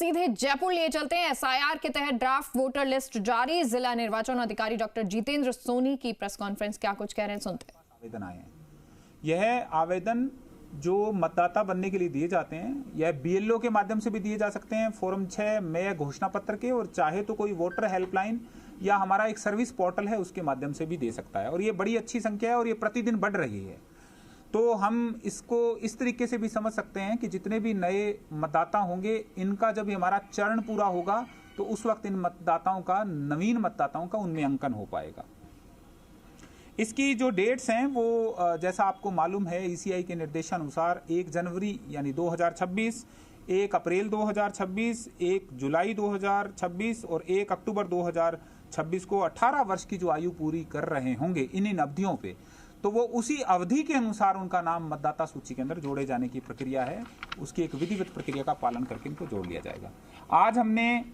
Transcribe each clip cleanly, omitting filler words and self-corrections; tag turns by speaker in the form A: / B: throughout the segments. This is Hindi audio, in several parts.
A: सीधे जयपुर लिए चलते हैं। एसआईआर के तहत ड्राफ्ट वोटर लिस्ट जारी। जिला निर्वाचन अधिकारी डॉक्टर जितेंद्र सोनी की प्रेस कॉन्फ्रेंस, क्या कुछ कह रहे हैं सुनते हैं।
B: आवेदन आए हैं। यह आवेदन जो मतदाता बनने के लिए दिए जाते हैं, यह बीएलओ के माध्यम से भी दिए जा सकते हैं, फॉर्म 6 में घोषणा पत्र के, और चाहे तो कोई वोटर हेल्पलाइन या हमारा एक सर्विस पोर्टल है उसके माध्यम से भी दे सकता है। और ये बड़ी अच्छी संख्या है और ये प्रतिदिन बढ़ रही है। तो हम इसको इस तरीके से भी समझ सकते हैं कि जितने भी नए मतदाता होंगे, इनका जब हमारा चरण पूरा होगा तो उस वक्त इन मतदाताओं का, नवीन मतदाताओं का उनमें अंकन हो पाएगा। इसकी जो डेट्स हैं वो जैसा आपको मालूम है, ईसीआई के निर्देशानुसार 1 जनवरी यानी 2026, 1 अप्रैल 2026, 1 जुलाई 2026 और 1 अक्टूबर 2026 को 18 वर्ष की जो आयु पूरी कर रहे होंगे इन अवधियों पे, तो वो उसी अवधि के अनुसार उनका नाम मतदाता सूची के अंदर जोड़े जाने की प्रक्रिया है। उसकी एक विधिवत प्रक्रिया का पालन करके इनको जोड़ लिया जाएगा। आज हमने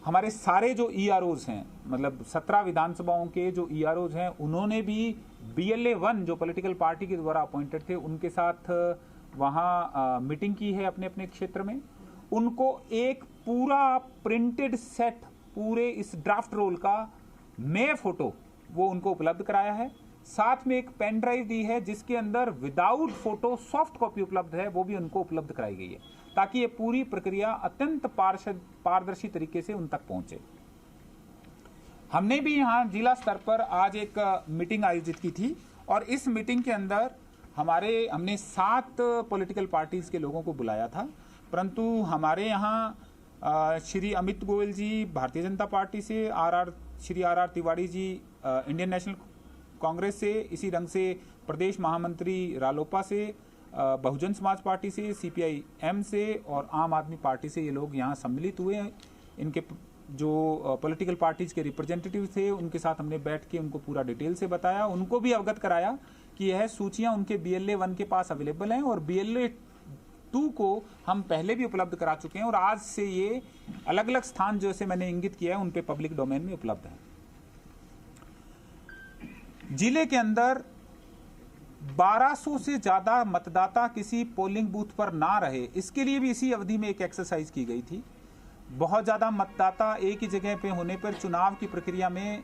B: हमारे सारे जो ईआरओज हैं, मतलब 17 विधानसभाओं के जो ईआरओज हैं, उन्होंने भी BLA 1 जो पॉलिटिकल पार्टी के द्वारा अपॉइंटेड थे, उनके साथ वहाँ मीटिंग की है अपने अपने क्षेत्र में। उनको एक पूरा प्रिंटेड सेट पूरे इस ड्राफ्ट रोल का में फोटो वो उनको उपलब्ध कराया है। साथ में एक पेन ड्राइव दी है जिसके अंदर विदाउट फोटो सॉफ्ट कॉपी उपलब्ध है, वो भी उनको उपलब्ध कराई गई है, ताकि ये पूरी प्रक्रिया अत्यंत पारदर्शी तरीके से उन तक पहुंचे। हमने भी यहाँ जिला स्तर पर आज एक मीटिंग आयोजित की थी और इस मीटिंग के अंदर हमने 7 पॉलिटिकल पार्टीज के लोगों को बुलाया था, परंतु हमारे यहाँ श्री अमित गोयल जी भारतीय जनता पार्टी से, Shri R Tiwari ji Indian National Congress से, इसी रंग से प्रदेश महामंत्री रालोपा से, बहुजन समाज पार्टी से, CPIM से और आम आदमी पार्टी से ये लोग यहाँ सम्मिलित हुए हैं। इनके जो पॉलिटिकल पार्टीज के रिप्रेजेंटेटिव थे उनके साथ हमने बैठ के उनको पूरा डिटेल से बताया, उनको भी अवगत कराया कि यह सूचियां उनके BLA 1 के पास अवेलेबल हैं और BLA 2 को हम पहले भी उपलब्ध करा चुके हैं और आज से ये अलग अलग स्थान जैसे मैंने इंगित किया है उन पे पब्लिक डोमेन में उपलब्ध है। जिले के अंदर 1200 से ज्यादा मतदाता किसी पोलिंग बूथ पर ना रहे, इसके लिए भी इसी अवधि में एक एक्सरसाइज की गई थी। बहुत ज्यादा मतदाता एक ही जगह पे होने पर चुनाव की प्रक्रिया में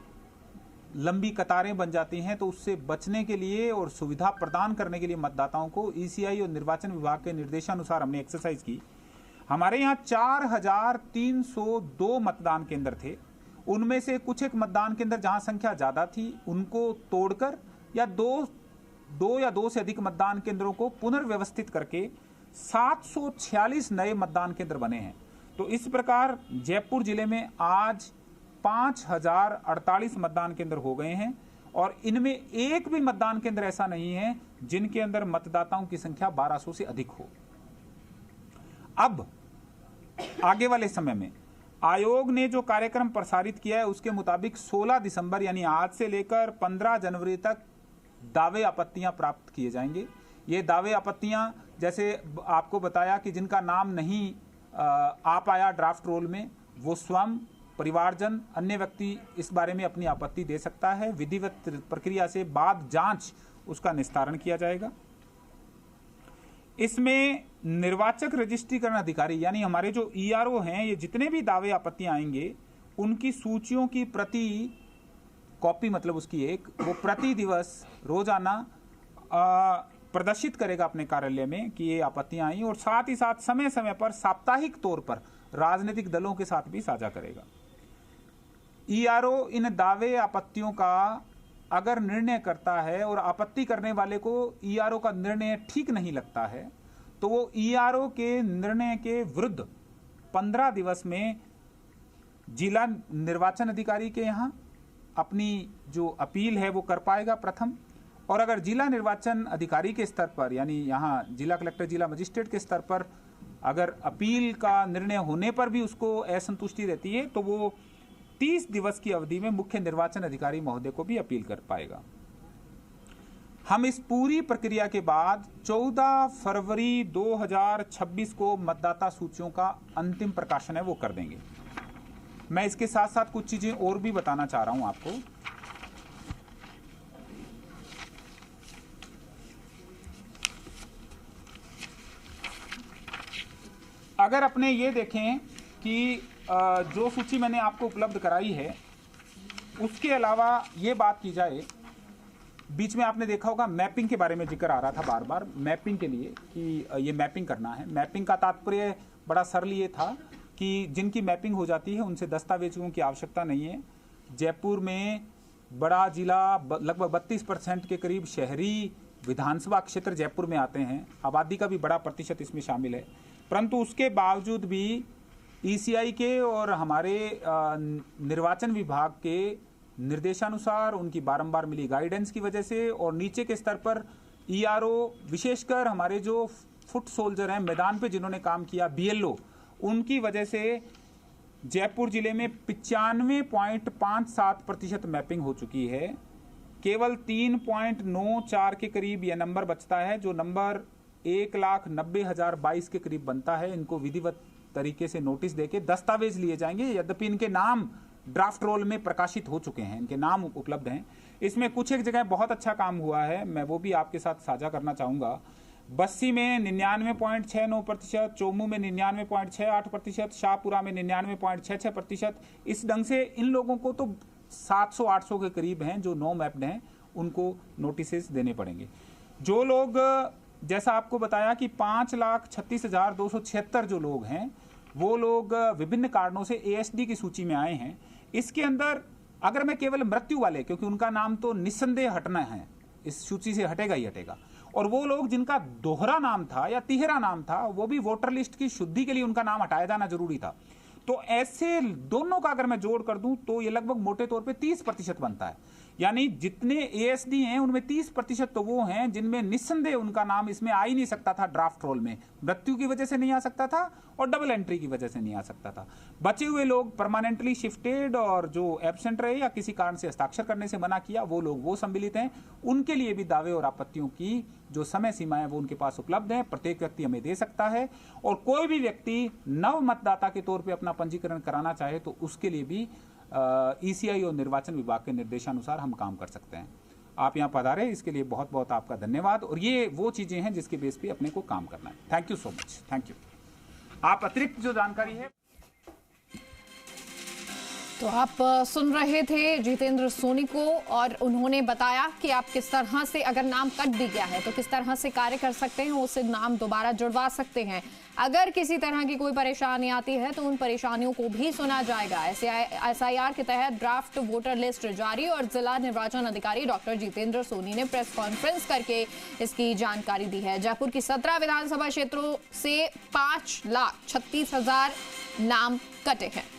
B: लंबी कतारें बन जाती हैं, तो उससे बचने के लिए और सुविधा प्रदान करने के लिए मतदाताओं को ईसीआई और निर्वाचन विभाग के निर्देशानुसार हमने एक्सरसाइज की। हमारे यहाँ 4302 मतदान केंद्र थे। उनमें से कुछ एक मतदान केंद्र जहां संख्या ज्यादा थी उनको तोड़कर या दो या दो से अधिक मतदान केंद्रों को पुनर्व्यवस्थित करके 746 नए मतदान केंद्र बने हैं। तो इस प्रकार जयपुर जिले में आज 5048 मतदान केंद्र हो गए हैं और इनमें एक भी मतदान केंद्र ऐसा नहीं है जिनके अंदर मतदाताओं की संख्या 1200 से अधिक हो। अब आगे वाले समय में आयोग ने जो कार्यक्रम प्रसारित किया है उसके मुताबिक 16 दिसंबर यानी आज से लेकर 15 जनवरी तक दावे आपत्तियां प्राप्त किए जाएंगे। ये दावे आपत्तियां, जैसे आपको बताया कि जिनका नाम नहीं आ पाया ड्राफ्ट रोल में, वो स्वयं, परिवारजन, अन्य व्यक्ति इस बारे में अपनी आपत्ति दे सकता है। विधिवत प्रक्रिया से बाद जांच उसका निस्तारण किया जाएगा। इसमें निर्वाचक रजिस्ट्रीकरण अधिकारी यानी हमारे जो ERO हैं, ये जितने भी दावे आपत्तियां आएंगे उनकी सूचियों की प्रति कॉपी, मतलब उसकी एक, वो प्रति दिवस रोजाना प्रदर्शित करेगा अपने कार्यालय में कि ये आपत्तियां आई, और साथ ही साथ समय समय पर साप्ताहिक तौर पर राजनीतिक दलों के साथ भी साझा करेगा। ERO इन दावे आपत्तियों का अगर निर्णय करता है और आपत्ति करने वाले को ERO का निर्णय ठीक नहीं लगता है तो वो ERO के निर्णय के विरुद्ध 15 दिवस में जिला निर्वाचन अधिकारी के यहाँ अपनी जो अपील है वो कर पाएगा प्रथम। और अगर जिला निर्वाचन अधिकारी के स्तर पर यानी यहाँ जिला कलेक्टर, जिला मजिस्ट्रेट के स्तर पर अगर अपील का निर्णय होने पर भी उसको असंतुष्टि रहती है तो वो 30 दिवस की अवधि में मुख्य निर्वाचन अधिकारी महोदय को भी अपील कर पाएगा। हम इस पूरी प्रक्रिया के बाद 14 फरवरी 2026 को मतदाता सूचियों का अंतिम प्रकाशन है वो कर देंगे। मैं इसके साथ साथ कुछ चीजें और भी बताना चाह रहा हूं आपको। अगर अपने ये देखें कि जो सूची मैंने आपको उपलब्ध कराई है, उसके अलावा ये बात की जाए, बीच में आपने देखा होगा मैपिंग के बारे में जिक्र आ रहा था बार बार, मैपिंग के लिए कि ये मैपिंग करना है। मैपिंग का तात्पर्य बड़ा सरल ये था कि जिनकी मैपिंग हो जाती है उनसे दस्तावेजों की आवश्यकता नहीं है। जयपुर में बड़ा जिला, लगभग 32% के करीब शहरी विधानसभा क्षेत्र जयपुर में आते हैं, आबादी का भी बड़ा प्रतिशत इसमें शामिल है, परंतु उसके बावजूद भी ईसीआई के और हमारे निर्वाचन विभाग के निर्देशानुसार, उनकी बारंबार मिली गाइडेंस की वजह से और नीचे के स्तर पर ईआरओ, विशेषकर हमारे जो फुट सोल्जर हैं, मैदान पे जिन्होंने काम किया, बीएलओ, उनकी वजह से जयपुर जिले में 95.57% मैपिंग हो चुकी है। केवल 3.94 के करीब यह नंबर बचता है, जो नंबर 1,90,022 के करीब बनता है। इनको विधिवत तरीके से नोटिस देके दस्तावेज लिए जाएंगे, यद्यपि इनके नाम ड्राफ्ट रोल में प्रकाशित हो चुके हैं, इनके नाम उपलब्ध हैं। इसमें कुछ एक जगह बहुत अच्छा काम हुआ है, मैं वो भी आपके साथ साझा करना चाहूँगा। बस्सी में 99.69%, चोमू में 99.68%, शाहपुरा में 99.66%। इस ढंग से इन लोगों को तो 700-800 के करीब हैं जो नो मैप्ड हैं, उनको नोटिसेस देने पड़ेंगे। जो लोग, जैसा आपको बताया कि 5,36,276 जो लोग हैं, वो लोग विभिन्न कारणों से एएसडी की सूची में आए हैं। इसके अंदर अगर मैं केवल मृत्यु वाले, क्योंकि उनका नाम तो निस्संदेह हटना है, इस सूची से हटेगा ही हटेगा, और वो लोग जिनका दोहरा नाम था या तिहरा नाम था, वो भी वोटर लिस्ट की शुद्धि के लिए उनका नाम हटाया जाना जरूरी था। तो ऐसे दोनों का अगर मैं जोड़ कर दूं तो ये लगभग मोटे तौर पे 30% बनता है। यानी जितने एएसडी हैं उनमें 30% तो वो हैं जिनमें निस्संदेह उनका नाम इसमें आ ही नहीं सकता था ड्राफ्ट रोल में, मृत्यु की वजह से नहीं आ सकता था और डबल एंट्री की वजह से नहीं आ सकता था। बचे हुए लोग परमानेंटली शिफ्टेड और जो एब्सेंट रहे या किसी कारण से हस्ताक्षर करने से मना किया, वो लोग वो सम्मिलित हैं। उनके लिए भी दावे और आपत्तियों की जो समय सीमा है वो उनके पास उपलब्ध है, प्रत्येक व्यक्ति हमें दे सकता है। और कोई भी व्यक्ति नव मतदाता के तौर पे अपना पंजीकरण कराना चाहे तो उसके लिए भी ईसीआई और निर्वाचन विभाग के निर्देशानुसार हम काम कर सकते हैं। आप यहाँ पधारे, इसके लिए बहुत बहुत आपका धन्यवाद। और ये वो चीजें हैं जिसके बेस पे अपने को काम करना है। Thank you so much, thank you. आप अतिरिक्त जो जानकारी है,
A: तो आप सुन रहे थे जितेंद्र सोनी को, और उन्होंने बताया कि आप किस तरह से, अगर नाम कट भी गया है तो किस तरह से कार्य कर सकते हैं, उससे नाम दोबारा जुड़वा सकते हैं। अगर किसी तरह की कोई परेशानी आती है तो उन परेशानियों को भी सुना जाएगा। एसआईआर के तहत ड्राफ्ट वोटर लिस्ट जारी, और जिला निर्वाचन अधिकारी डॉक्टर जितेंद्र सोनी ने प्रेस कॉन्फ्रेंस करके इसकी जानकारी दी है। जयपुर की 17 विधानसभा क्षेत्रों से 5,36,000 नाम कटे हैं।